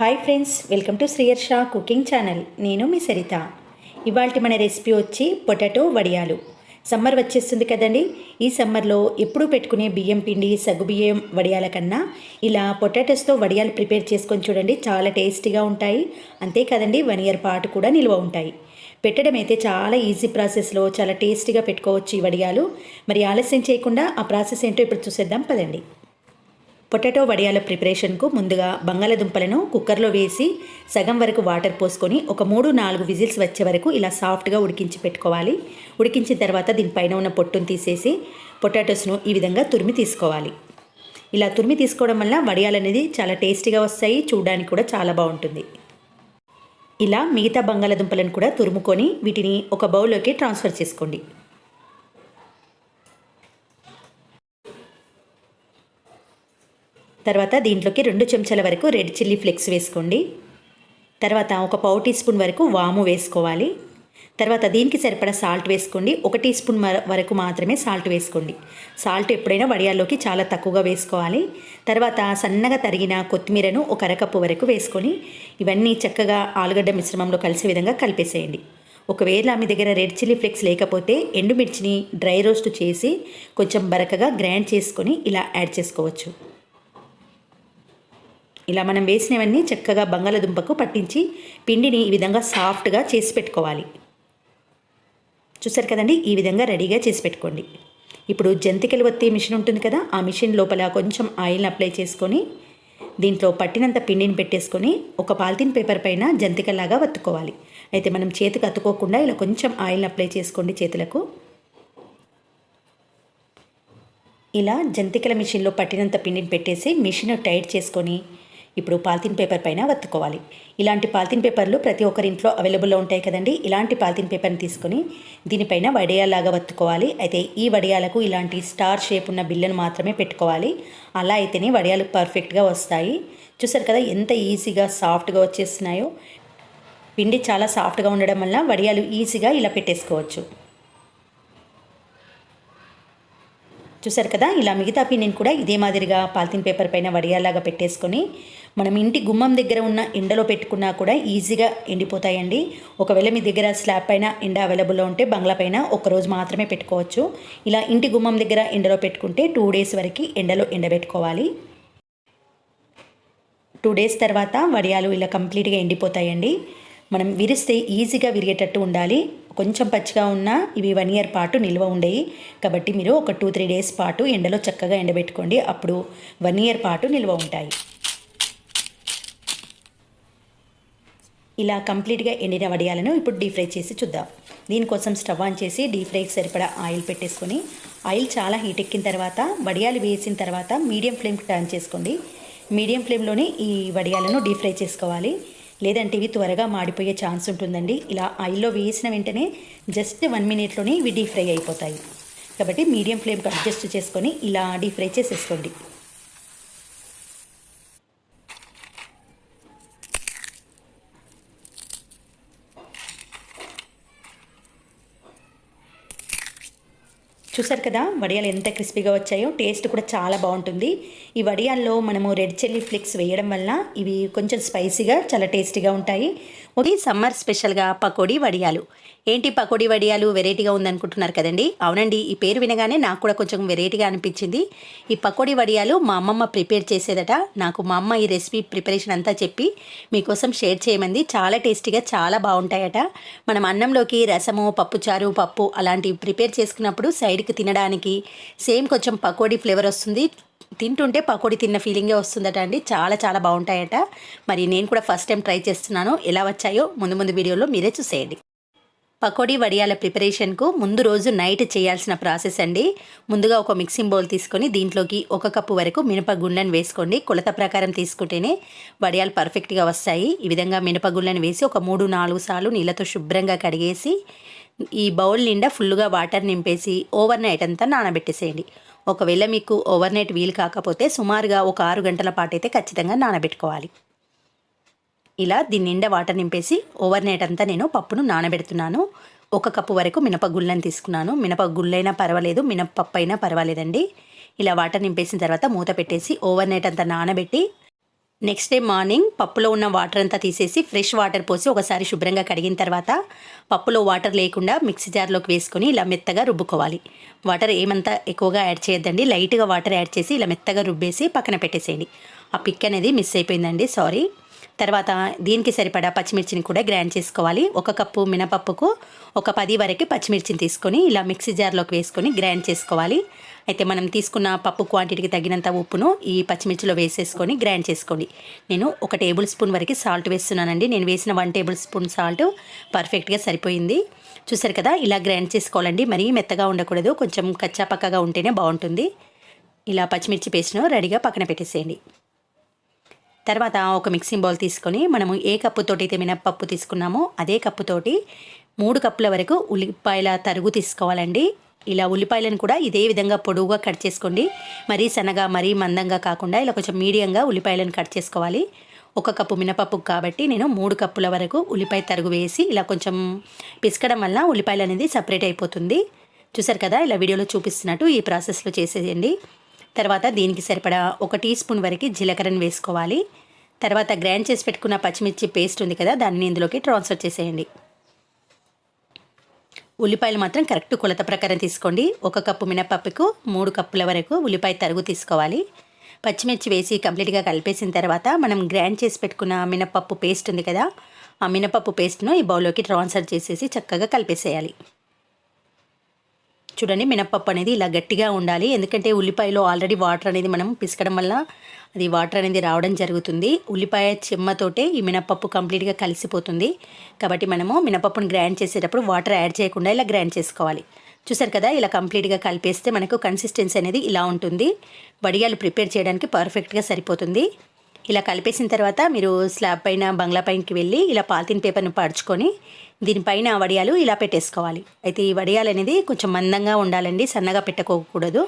Hi friends, welcome to Sriyarsha cooking channel. నేను మీ సరిత. ఇవాళ మన రెసిపీ వచ్చి పొటాటో వడియాలు. సమ్మర్ వచ్చేస్తుంది కదండి. ఈ సమ్మర్లో ఎప్పుడూ పెట్టుకునే బియ్యం పిండి సగ్గుబియ్యం వడియాల కన్నా ఇలా పొటాటోస్తో వడియాలు ప్రిపేర్ చేసుకొని చూడండి, చాలా టేస్టీగా ఉంటాయి. అంతే కదండి, 1 ఇయర్ పాటు కూడా నిల్వ ఉంటాయి. పెట్టడం అయితే చాలా ఈజీ ప్రాసెస్లో చాలా టేస్టీగా పెట్టుకోవచ్చు ఈ వడియాలు. మరి ఆలస్యం చేయకుండా ఆ ప్రాసెస్ ఏంటో ఇప్పుడు చూసేద్దాం పదండి. పొటాటో వడియాల ప్రిపరేషన్కు ముందుగా బంగాళదుంపలను కుక్కర్లో వేసి సగం వరకు వాటర్ పోసుకొని ఒక 3-4 విజిల్స్ వచ్చే వరకు ఇలా సాఫ్ట్గా ఉడికించి పెట్టుకోవాలి. ఉడికించిన తర్వాత దీనిపైన ఉన్న పొట్టును తీసేసి పొటాటోస్ను ఈ విధంగా తురిమి తీసుకోవాలి. ఇలా తురిమి తీసుకోవడం వల్ల వడియాలు అనేది చాలా టేస్టీగా వస్తాయి, చూడడానికి కూడా చాలా బాగుంటుంది. ఇలా మిగతా బంగాళదుంపలను కూడా తురుముకొని వీటిని ఒక బౌల్లోకి ట్రాన్స్ఫర్ చేసుకోండి. తర్వాత దీంట్లోకి 2 చెంచాల వరకు రెడ్ చిల్లీ ఫ్లేక్స్ వేసుకోండి. తర్వాత ఒక పావు టీ స్పూన్ వరకు వాము వేసుకోవాలి. తర్వాత దీనికి సరిపడా సాల్ట్ వేసుకోండి. 1 టీ స్పూన్ వరకు మాత్రమే సాల్ట్ వేసుకోండి. సాల్ట్ ఎప్పుడైనా వడియాల్లోకి చాలా తక్కువగా వేసుకోవాలి. తర్వాత సన్నగా తరిగిన కొత్తిమీరను 1 అరకప్పు వరకు వేసుకొని ఇవన్నీ చక్కగా ఆలుగడ్డ మిశ్రమంలో కలిసే విధంగా కలిపేసేయండి. ఒకవేళ మీ దగ్గర రెడ్ చిల్లీ ఫ్లేక్స్ లేకపోతే ఎండుమిర్చిని డ్రై రోస్ట్ చేసి కొంచెం బరకగా గ్రైండ్ చేసుకొని ఇలా యాడ్ చేసుకోవచ్చు. ఇలా మనం వేసినవన్నీ చక్కగా బంగాళదుంపకు పట్టించి పిండిని ఈ విధంగా సాఫ్ట్గా చేసి పెట్టుకోవాలి. చూసారు కదండి, ఈ విధంగా రెడీగా చేసి పెట్టుకోండి. ఇప్పుడు జంతికలు వత్తే మిషన్ ఉంటుంది కదా, ఆ మిషన్ లోపల కొంచెం ఆయిల్ని అప్లై చేసుకొని దీంట్లో పట్టినంత పిండిని పెట్టేసుకొని ఒక పాలిథిన్ పేపర్ పైన జంతికలాగా వత్తుకోవాలి. అయితే మనం చేతికి అతుకోకుండా ఇలా కొంచెం ఆయిల్ని అప్లై చేసుకోండి చేతులకు. ఇలా జంతికల మిషన్లో పట్టినంత పిండిని పెట్టేసి మిషన్ టైట్ చేసుకొని ఇప్పుడు పాలిథిన్ పేపర్ పైన వత్తుకోవాలి. ఇలాంటి పాలిథిన్ పేపర్లు ప్రతి ఒక్కరింట్లో అవైలబుల్లో ఉంటాయి కదండి. ఇలాంటి పాలిథిన్ పేపర్ని తీసుకొని దీనిపైన వడియాలాగా వత్తుకోవాలి. అయితే ఈ వడియాలకు ఇలాంటి స్టార్ షేప్ ఉన్న బిళ్ళను మాత్రమే పెట్టుకోవాలి. అలా అయితేనే వడియాలు పర్ఫెక్ట్గా వస్తాయి. చూసారు కదా ఎంత ఈజీగా సాఫ్ట్గా వచ్చేస్తున్నాయో. పిండి చాలా సాఫ్ట్గా ఉండడం వల్ల వడియాలు ఈజీగా ఇలా పెట్టేసుకోవచ్చు. చూసారు కదా, ఇలా మిగతా పిండిని కూడా ఇదే మాదిరిగా పాలిథిన్ పేపర్ పైన వడియాలాగా పెట్టేసుకొని మనం ఇంటి గుమ్మం దగ్గర ఉన్న ఎండలో పెట్టుకున్నా కూడా ఈజీగా ఎండిపోతాయండి. ఒకవేళ మీ దగ్గర స్లాబ్ పైన ఎండ అవైలబుల్లో ఉంటే బంగ్లా పైన 1 రోజు మాత్రమే పెట్టుకోవచ్చు. ఇలా ఇంటి గుమ్మం దగ్గర ఎండలో పెట్టుకుంటే 2 డేస్ వరకు ఎండలో ఎండబెట్టుకోవాలి. 2 డేస్ తర్వాత వడియాలు ఇలా కంప్లీట్గా ఎండిపోతాయండి. మనం విరిస్తే ఈజీగా విరిగేటట్టు ఉండాలి. కొంచెం పచ్చిగా ఉన్నా ఇవి 1 ఇయర్ పాటు నిల్వ ఉండేవి. కాబట్టి మీరు ఒక 2-3 డేస్ పాటు ఎండలో చక్కగా ఎండబెట్టుకోండి. అప్పుడు 1 ఇయర్ పాటు నిల్వ ఉంటాయి. ఇలా కంప్లీట్గా ఎండిన వడియాలను ఇప్పుడు డీప్ ఫ్రై చేసి చూద్దాం. దీనికోసం స్టవ్ ఆన్ చేసి డీప్ ఫ్రైకి సరిపడా ఆయిల్ పెట్టేసుకొని ఆయిల్ చాలా హీట్ ఎక్కిన తర్వాత వడియాలు వేసిన తర్వాత మీడియం ఫ్లేమ్కి టర్న్ చేసుకోండి. మీడియం ఫ్లేమ్లోనే ఈ వడియాలను డీప్ ఫ్రై చేసుకోవాలి, లేదంటే ఇవి త్వరగా మాడిపోయే ఛాన్స్ ఉంటుందండి. ఇలా ఆయిల్లో వేసిన వెంటనే జస్ట్ 1 మినిట్లోనే ఇవి డీప్ ఫ్రై అయిపోతాయి. కాబట్టి మీడియం ఫ్లేమ్కి అడ్జస్ట్ చేసుకొని ఇలా డీప్ ఫ్రై చేసేసుకోండి. చూసారు కదా, వడియాలు ఎంత క్రిస్పీగా వచ్చాయో. టేస్ట్ కూడా చాలా బాగుంటుంది. ఈ వడియాల్లో మనము రెడ్ చిల్లీ ఫ్లేక్స్ వేయడం వల్ల ఇవి కొంచెం స్పైసీగా చాలా టేస్టీగా ఉంటాయి. ఇది సమ్మర్ స్పెషల్గా పకోడీ వడియాలు. ఏంటి పకోడీ వడియాలు వెరైటీగా ఉందనుకుంటున్నారు కదండి. అవునండి, ఈ పేరు వినగానే నాకు కూడా కొంచెం వెరైటీగా అనిపించింది. ఈ పకోడీ వడియాలు మా అమ్మమ్మ ప్రిపేర్ చేసేదట. నాకు మా అమ్మ ఈ రెసిపీ ప్రిపరేషన్ అంతా చెప్పి మీకోసం షేర్ చేయమంది. చాలా టేస్టీగా చాలా బాగుంటాయట. మనం అన్నంలోకి రసము, పప్పుచారు, పప్పు అలాంటివి ప్రిపేర్ చేసుకున్నప్పుడు సైడ్కి తినడానికి సేమ్ కొంచెం పకోడీ ఫ్లేవర్ వస్తుంది. తింటుంటే పకోడీ తిన్న ఫీలింగే వస్తుందట అండి. చాలా చాలా బాగుంటాయట. మరి నేను కూడా ఫస్ట్ టైం ట్రై చేస్తున్నాను. ఎలా వచ్చాయో ముందు వీడియోలో మీరే చూసేయండి. పకోడీ వడియాల ప్రిపరేషన్కు ముందు రోజు నైట్ చేయాల్సిన ప్రాసెస్ అండి. ముందుగా ఒక మిక్సింగ్ బౌల్ తీసుకొని దీంట్లోకి 1 కప్పు వరకు మినపగుళ్ళను వేసుకోండి. కొలత ప్రకారం తీసుకుంటేనే వడియాలు పర్ఫెక్ట్గా వస్తాయి. ఈ విధంగా మినపగుళ్ళను వేసి ఒక 3-4 సార్లు నీళ్ళతో శుభ్రంగా కడిగేసి ఈ బౌల్ నిండా ఫుల్గా వాటర్ నింపేసి ఓవర్ నైట్ అంతా నానబెట్టేసేయండి. ఒకవేళ మీకు ఓవర్ నైట్ వీలు కాకపోతే సుమారుగా ఒక 6 గంటల పాటు అయితే ఖచ్చితంగా నానబెట్టుకోవాలి. ఇలా దీని నిండా వాటర్ నింపేసి ఓవర్ నైట్ అంతా నేను పప్పును నానబెడుతున్నాను. 1 కప్పు వరకు మినపగుళ్ళని తీసుకున్నాను. మినపగుళ్ళైనా పర్వాలేదు, మినపప్పు అయినా పర్వాలేదండి. ఇలా వాటర్ నింపేసిన తర్వాత మూత పెట్టేసి ఓవర్ నైట్ అంతా నానబెట్టి నెక్స్ట్ డే మార్నింగ్ పప్పులో ఉన్న వాటర్ అంతా తీసేసి ఫ్రెష్ వాటర్ పోసి ఒకసారి శుభ్రంగా కడిగిన తర్వాత పప్పులో వాటర్ లేకుండా మిక్సీ జార్లోకి వేసుకొని ఇలా మెత్తగా రుబ్బుకోవాలి. వాటర్ ఏమంతా ఎక్కువగా యాడ్ చేయొద్దండి, లైట్గా వాటర్ యాడ్ చేసి ఇలా మెత్తగా రుబ్బేసి పక్కన పెట్టేసేయండి. ఆ పిక్ అనేది మిస్ అయిపోయిందండి, సారీ. తర్వాత దీనికి సరిపడా పచ్చిమిర్చిని కూడా గ్రైండ్ చేసుకోవాలి. 1 కప్పు మినపప్పుకు ఒక 10 వరకు పచ్చిమిర్చిని తీసుకొని ఇలా మిక్సీ జార్లోకి వేసుకొని గ్రైండ్ చేసుకోవాలి. అయితే మనం తీసుకున్న పప్పు క్వాంటిటీకి తగినంత ఉప్పును ఈ పచ్చిమిర్చిలో వేసేసుకొని గ్రైండ్ చేసుకోండి. నేను 1 టేబుల్ స్పూన్ వరకు సాల్ట్ వేస్తున్నానండి. నేను వేసిన 1 టేబుల్ స్పూన్ సాల్ట్ పర్ఫెక్ట్గా సరిపోయింది. చూసారు కదా, ఇలా గ్రైండ్ చేసుకోవాలండి. మరీ మెత్తగా ఉండకూడదు, కొంచెం కచ్చా పక్కగా ఉంటేనే బాగుంటుంది. ఇలా పచ్చిమిర్చి పేస్ట్ను రెడీగా పక్కన పెట్టేసేయండి. తర్వాత ఒక మిక్సింగ్ బౌల్ తీసుకొని మనము ఏ కప్పుతోటి అయితే మినపప్పు తీసుకున్నామో అదే కప్పుతోటి 3 కప్పుల వరకు ఉల్లిపాయల తరుగు తీసుకోవాలండి. ఇలా ఉల్లిపాయలను కూడా ఇదే విధంగా పొడవుగా కట్ చేసుకోండి. మరీ సన్నగా మరీ మందంగా కాకుండా ఇలా కొంచెం మీడియంగా ఉల్లిపాయలను కట్ చేసుకోవాలి. 1 కప్పు మినపప్పు కాబట్టి నేను 3 కప్పుల వరకు ఉల్లిపాయ తరుగు వేసి ఇలా కొంచెం పిసకడం వల్ల ఉల్లిపాయలు అనేది సపరేట్ అయిపోతుంది. చూసారు కదా, ఇలా వీడియోలో చూపిస్తున్నట్టు ఈ ప్రాసెస్లో చేసేయండి. తర్వాత దీనికి సరిపడా 1 టీ స్పూన్ వరకు జీలకర్రను వేసుకోవాలి. తర్వాత గ్రైండ్ చేసి పెట్టుకున్న పచ్చిమిర్చి పేస్ట్ ఉంది కదా, దాన్ని ఇందులోకి ట్రాన్స్ఫర్ చేసేయండి. ఉల్లిపాయలు మాత్రం కరెక్ట్ కొలత ప్రకారం తీసుకోండి. 1 కప్పు మినపప్పుకు 3 కప్పుల వరకు ఉల్లిపాయ తరుగు తీసుకోవాలి. పచ్చిమిర్చి వేసి కంప్లీట్గా కలిపేసిన తర్వాత మనం గ్రైండ్ చేసి పెట్టుకున్న మినపప్పు పేస్ట్ ఉంది కదా, ఆ మినపప్పు పేస్ట్ను ఈ బౌల్లోకి ట్రాన్స్ఫర్ చేసేసి చక్కగా కలిపేసేయాలి. చూడండి, మినపప్పు అనేది ఇలా గట్టిగా ఉండాలి, ఎందుకంటే ఉల్లిపాయలో ఆల్రెడీ వాటర్ అనేది మనం పిసకడం వల్ల అది వాటర్ అనేది రావడం జరుగుతుంది. ఉల్లిపాయ చెమ్మతోటే ఈ మినపప్పు కంప్లీట్గా కలిసిపోతుంది. కాబట్టి మనము మినపప్పును గ్రైండ్ చేసేటప్పుడు వాటర్ యాడ్ చేయకుండా ఇలా గ్రైండ్ చేసుకోవాలి. చూసారు కదా, ఇలా కంప్లీట్గా కలిపేస్తే మనకు కన్సిస్టెన్సీ అనేది ఇలా ఉంటుంది. వడియాలు ప్రిపేర్ చేయడానికి పర్ఫెక్ట్గా సరిపోతుంది. ఇలా కలిపేసిన తర్వాత మీరు స్లాబ్ పైన బంగ్లా పైనకి వెళ్ళి ఇలా పాలిథిన్ పేపర్ను పరుచుకొని దీనిపైన వడియాలు ఇలా పెట్టేసుకోవాలి. అయితే ఈ వడియాలు అనేది కొంచెం మందంగా ఉండాలండి, సన్నగా పెట్టుకోకూడదు.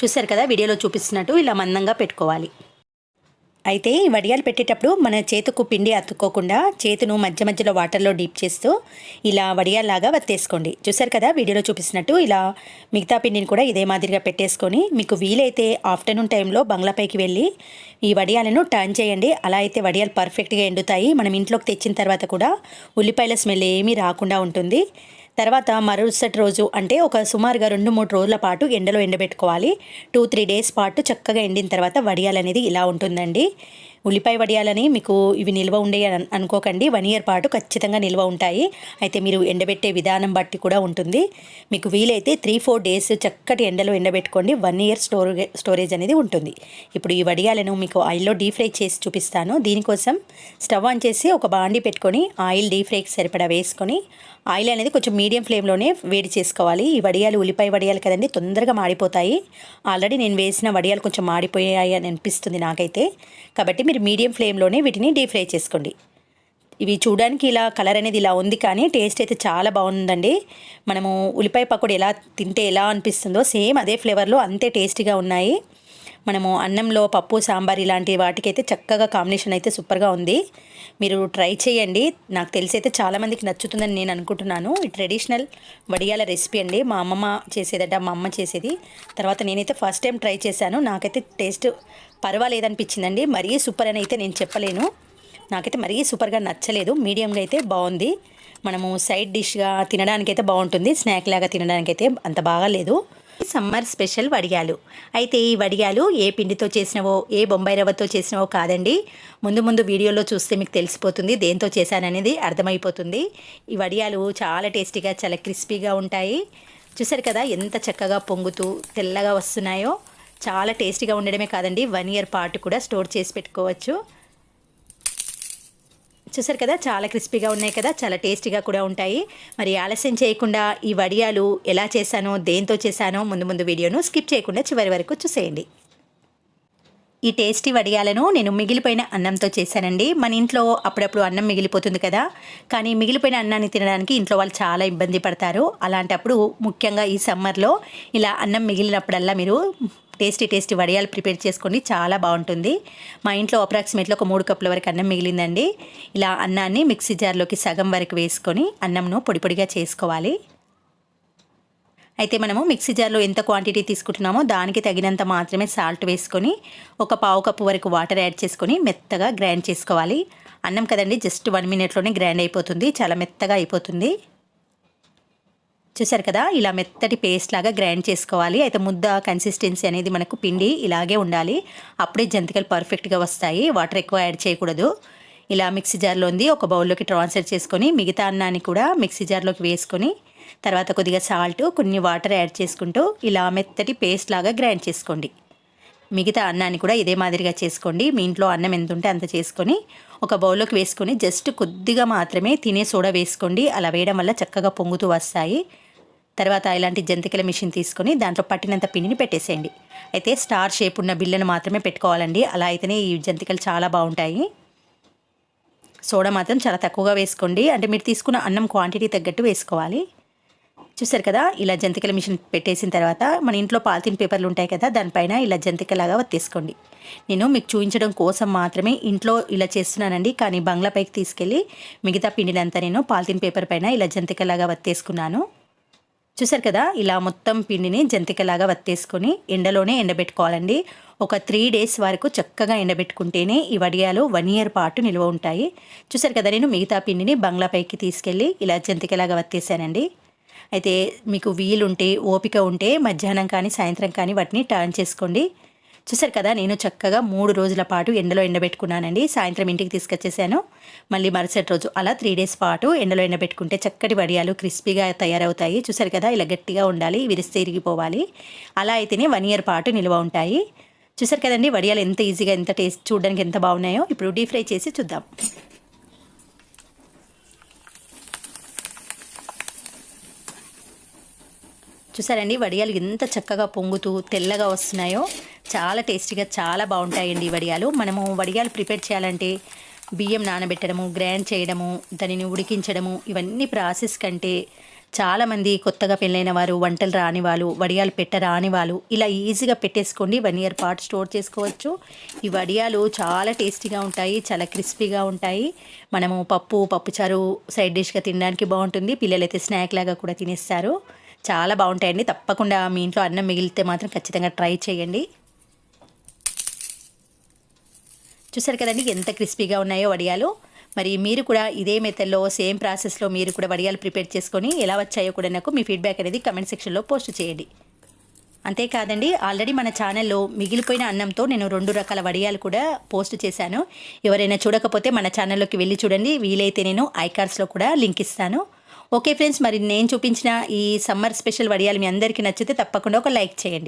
చూసారు కదా, వీడియోలో చూపిస్తున్నట్టు ఇలా మందంగా పెట్టుకోవాలి. అయితే ఈ వడియాలు పెట్టేటప్పుడు మన చేతుకు పిండి అతుక్కోకుండా చేతును మధ్య మధ్యలో వాటర్లో డీప్ చేస్తూ ఇలా వడియాల్లాగా వత్తేసుకోండి. చూసారు కదా, వీడియోలో చూపిస్తున్నట్టు ఇలా మిగతా పిండిని కూడా ఇదే మాదిరిగా పెట్టేసుకొని మీకు వీలైతే ఆఫ్టర్నూన్ టైంలో బంగ్లాపైకి వెళ్ళి ఈ వడియాలను టర్న్ చేయండి. అలా అయితే వడియాలు పర్ఫెక్ట్గా ఎండుతాయి. మనం ఇంట్లోకి తెచ్చిన తర్వాత కూడా ఉల్లిపాయల స్మెల్ ఏమీ రాకుండా ఉంటుంది. తర్వాత మరుసటి రోజు అంటే ఒక సుమారుగా 2-3 రోజుల పాటు ఎండలో ఎండబెట్టుకోవాలి. 2-3 డేస్ పాటు చక్కగా ఎండిన తర్వాత వడియాలు అనేది ఇలా ఉంటుందండి. ఉల్లిపాయ వడియాలని మీకు ఇవి నిల్వ ఉండే అనుకోకండి, 1 ఇయర్ పాటు ఖచ్చితంగా నిల్వ ఉంటాయి. అయితే మీరు ఎండబెట్టే విధానం బట్టి కూడా ఉంటుంది. మీకు వీలైతే 3-4 డేస్ చక్కటి ఎండలో ఎండబెట్టుకోండి, 1 ఇయర్ స్టోరేజ్ అనేది ఉంటుంది. ఇప్పుడు ఈ వడియాలను మీకు ఆయిల్లో డీప్ ఫ్రై చేసి చూపిస్తాను. దీనికోసం స్టవ్ ఆన్ చేసి ఒక బాండి పెట్టుకొని ఆయిల్ డీప్ ఫ్రైకి సరిపడా వేసుకొని ఆయిల్ అనేది కొంచెం మీడియం ఫ్లేమ్లోనే వేడి చేసుకోవాలి. ఈ వడియాలు ఉల్లిపాయ వడియాలు కదండి, తొందరగా మాడిపోతాయి. ఆల్రెడీ నేను వేసిన వడియాలు కొంచెం మాడిపోయాయి అని అనిపిస్తుంది నాకైతే. కాబట్టి మీరు మీడియం ఫ్లేమ్లోనే వీటిని డీప్ ఫ్రై చేసుకోండి. ఇవి చూడడానికి ఇలా కలర్ అనేది ఇలా ఉంది, కానీ టేస్ట్ అయితే చాలా బాగుందండి. మనము ఉల్లిపాయ పకోడీ ఎలా తింటే ఎలా అనిపిస్తుందో సేమ్ అదే ఫ్లేవర్లో అంతే టేస్టీగా ఉన్నాయి. మనము అన్నంలో పప్పు సాంబార్ ఇలాంటి వాటికైతే చక్కగా కాంబినేషన్ అయితే సూపర్గా ఉంది. మీరు ట్రై చేయండి. నాకు తెలిసి అయితే చాలామందికి నచ్చుతుందని నేను అనుకుంటున్నాను. ఈ ట్రెడిషనల్ వడియాల రెసిపీ అండి, మా అమ్మమ్మ చేసేదట, మా అమ్మ చేసేది. తర్వాత నేనైతే ఫస్ట్ టైం ట్రై చేశాను. నాకైతే టేస్ట్ పర్వాలేదనిపించిందండి. మరీ సూపర్ అని అయితే నేను చెప్పలేను, నాకైతే మరీ సూపర్గా నచ్చలేదు, మీడియంగా అయితే బాగుంది. మనము సైడ్ డిష్గా తినడానికైతే బాగుంటుంది, స్నాక్ లాగా తినడానికైతే అంత బాగాలేదు. సమ్మర్ స్పెషల్ వడియాలు. అయితే ఈ వడియాలు ఏ పిండితో చేసినవో ఏ బొంబాయి రవ్వతో చేసినవో కాదండి. ముందు వీడియోలో చూస్తే మీకు తెలిసిపోతుంది, దేంతో చేశాననేది అర్థమైపోతుంది. ఈ వడియాలు చాలా టేస్టీగా చాలా క్రిస్పీగా ఉంటాయి. చూసారు కదా ఎంత చక్కగా పొంగుతూ తెల్లగా వస్తున్నాయో. చాలా టేస్టీగా ఉండడమే కాదండి, 1 ఇయర్ పాటు కూడా స్టోర్ చేసి పెట్టుకోవచ్చు. చూసారు కదా, చాలా క్రిస్పీగా ఉన్నాయి కదా, చాలా టేస్టీగా కూడా ఉంటాయి. మరి ఆలస్యం చేయకుండా ఈ వడియాలు ఎలా చేశానో దేంతో చేశానో ముందు వీడియోను స్కిప్ చేయకుండా చివరి వరకు చూసేయండి. ఈ టేస్టీ వడియాలను నేను మిగిలిపోయిన అన్నంతో చేశానండి. మన ఇంట్లో అప్పుడప్పుడు అన్నం మిగిలిపోతుంది కదా, కానీ మిగిలిపోయిన అన్నాన్ని తినడానికి ఇంట్లో వాళ్ళు చాలా ఇబ్బంది పడతారు. అలాంటప్పుడు ముఖ్యంగా ఈ సమ్మర్లో ఇలా అన్నం మిగిలినప్పుడల్లా మీరు టేస్టీ వడియాలు ప్రిపేర్ చేసుకోండి, చాలా బాగుంటుంది. మా ఇంట్లో అప్రాక్సిమేట్లీ ఒక 3 కప్పుల వరకు అన్నం మిగిలిందండి. ఇలా అన్నాన్ని మిక్సీ జార్లోకి సగం వరకు వేసుకొని అన్నంను పొడిగా చేసుకోవాలి. అయితే మనము మిక్సీ జార్లో ఎంత క్వాంటిటీ తీసుకుంటున్నామో దానికి తగినంత మాత్రమే సాల్ట్ వేసుకొని ఒక పావు కప్పు వరకు వాటర్ యాడ్ చేసుకొని మెత్తగా గ్రైండ్ చేసుకోవాలి. అన్నం కదండి, జస్ట్ 1 మినిట్లోనే గ్రైండ్ అయిపోతుంది, చాలా మెత్తగా అయిపోతుంది. చూసారు కదా, ఇలా మెత్తటి పేస్ట్ లాగా గ్రైండ్ చేసుకోవాలి. అయితే ముద్ద కన్సిస్టెన్సీ అనేది మనకు పిండి ఇలాగే ఉండాలి, అప్పుడే జంతికలు పర్ఫెక్ట్గా వస్తాయి. వాటర్ ఎక్కువ యాడ్ చేయకూడదు. ఇలా మిక్సీ జార్లో ఉంది ఒక బౌల్లోకి ట్రాన్స్ఫర్ చేసుకొని మిగతా అన్నాన్ని కూడా మిక్సీ జార్లోకి వేసుకొని తర్వాత కొద్దిగా సాల్ట్, కొన్ని వాటర్ యాడ్ చేసుకుంటూ ఇలా మెత్తటి పేస్ట్ లాగా గ్రైండ్ చేసుకోండి. మిగతా అన్నాన్ని కూడా ఇదే మాదిరిగా చేసుకోండి. మీ ఇంట్లో అన్నం ఎంత ఉంటే అంత చేసుకొని ఒక బౌల్లోకి వేసుకొని జస్ట్ కొద్దిగా మాత్రమే తినే సోడా వేసుకోండి. అలా వేయడం వల్ల చక్కగా పొంగుతూ వస్తాయి. తర్వాత ఇలాంటి జంతికల మిషన్ తీసుకొని దాంట్లో పట్టినంత పిండిని పెట్టేసేయండి. అయితే స్టార్ షేప్ ఉన్న బిళ్ళను మాత్రమే పెట్టుకోవాలండి, అలా అయితేనే ఈ జంతికలు చాలా బాగుంటాయి. సోడా మాత్రం చాలా తక్కువగా వేసుకోండి, అంటే మీరు తీసుకున్న అన్నం క్వాంటిటీ తగ్గట్టు వేసుకోవాలి. చూసారు కదా, ఇలా జంతికల మిషన్ పెట్టేసిన తర్వాత మన ఇంట్లో పాలిథిన్ పేపర్లు ఉంటాయి కదా, దానిపైన ఇలా జంతికలాగా వత్తేసుకోండి. నేను మీకు చూపించడం కోసం మాత్రమే ఇంట్లో ఇలా చేస్తున్నానండి, కానీ బంగ్లాపైకి తీసుకెళ్ళి మిగతా పిండినంతా నేను పాలిథిన్ పేపర్ పైన ఇలా జంతికలాగా వత్తేసుకున్నాను. చూసారు కదా, ఇలా మొత్తం పిండిని జంతికలాగా వత్తేసుకొని ఎండలోనే ఎండబెట్టుకోవాలండి. ఒక 3 డేస్ వరకు చక్కగా ఎండబెట్టుకుంటేనే ఈ వడియాలు 1 ఇయర్ పాటు నిల్వ ఉంటాయి. చూసారు కదా, నేను మిగతా పిండిని బంగ్లాపైకి తీసుకెళ్ళి ఇలా జంతికలాగా వత్తేసానండి. అయితే మీకు వీలుంటే, ఓపిక ఉంటే మధ్యాహ్నం కానీ సాయంత్రం కానీ వాటిని టర్న్ చేసుకోండి. చూసారు కదా, నేను చక్కగా 3 రోజుల పాటు ఎండలో ఎండబెట్టుకున్నానండి. సాయంత్రం ఇంటికి తీసుకొచ్చేసాను. మళ్ళీ మరుసటి రోజు అలా 3 డేస్ పాటు ఎండలో ఎండబెట్టుకుంటే చక్కటి వడియాలు క్రిస్పీగా తయారవుతాయి. చూసారు కదా, ఇలా గట్టిగా ఉండాలి, విరిస్తే ఇరిగిపోవాలి. అలా అయితేనే 1 ఇయర్ పాటు నిల్వ ఉంటాయి. చూసారు కదండి, వడియాలు ఎంత ఈజీగా, ఎంత టేస్ట్, చూడడానికి ఎంత బాగున్నాయో. ఇప్పుడు డీప్ ఫ్రై చేసి చూద్దాం. చూసారండి, వడియాలు ఎంత చక్కగా పొంగుతూ తెల్లగా వస్తున్నాయో. చాలా టేస్టీగా, చాలా బాగుంటాయండి ఈ వడియాలు. మనము వడియాలు ప్రిపేర్ చేయాలంటే బియ్యం నానబెట్టడము, గ్రైండ్ చేయడము, దానిని ఉడికించడము, ఇవన్నీ ప్రాసెస్ కంటే చాలామంది కొత్తగా పెళ్ళైన వారు, వంటలు రాని వాళ్ళు, వడియాలు రాని వాళ్ళు ఇలా ఈజీగా పెట్టేసుకోండి. 1 ఇయర్ పాటు స్టోర్ చేసుకోవచ్చు. ఈ వడియాలు చాలా టేస్టీగా ఉంటాయి, చాలా క్రిస్పీగా ఉంటాయి. మనము పప్పుచారు సైడ్ డిష్గా తినడానికి బాగుంటుంది. పిల్లలైతే స్నాక్ లాగా కూడా తినేస్తారు. చాలా బాగుంటాయండి. తప్పకుండా మీ ఇంట్లో అన్నం మిగిలితే మాత్రం ఖచ్చితంగా ట్రై చేయండి. చూసారు కదండి ఎంత క్రిస్పీగా ఉన్నాయో వడియాలు. మరి మీరు కూడా ఇదే మెథడ్లో, సేమ్ ప్రాసెస్లో మీరు కూడా వడియాలు ప్రిపేర్ చేసుకొని ఎలా వచ్చాయో కూడా నాకు మీ ఫీడ్బ్యాక్ అనేది కమెంట్ సెక్షన్లో పోస్ట్ చేయండి. అంతేకాదండి, ఆల్రెడీ మన ఛానల్లో మిగిలిపోయిన అన్నంతో నేను 2 రకాల వడియాలు కూడా పోస్ట్ చేశాను. ఎవరైనా చూడకపోతే మన ఛానల్లోకి వెళ్ళి చూడండి. వీలైతే నేను ఐకార్డ్స్లో కూడా లింక్ ఇస్తాను. ఓకే ఫ్రెండ్స్, మరి నేను చూపించిన ఈ సమ్మర్ స్పెషల్ వడియాలు మీ అందరికీ నచ్చితే తప్పకుండా ఒక లైక్ చేయండి.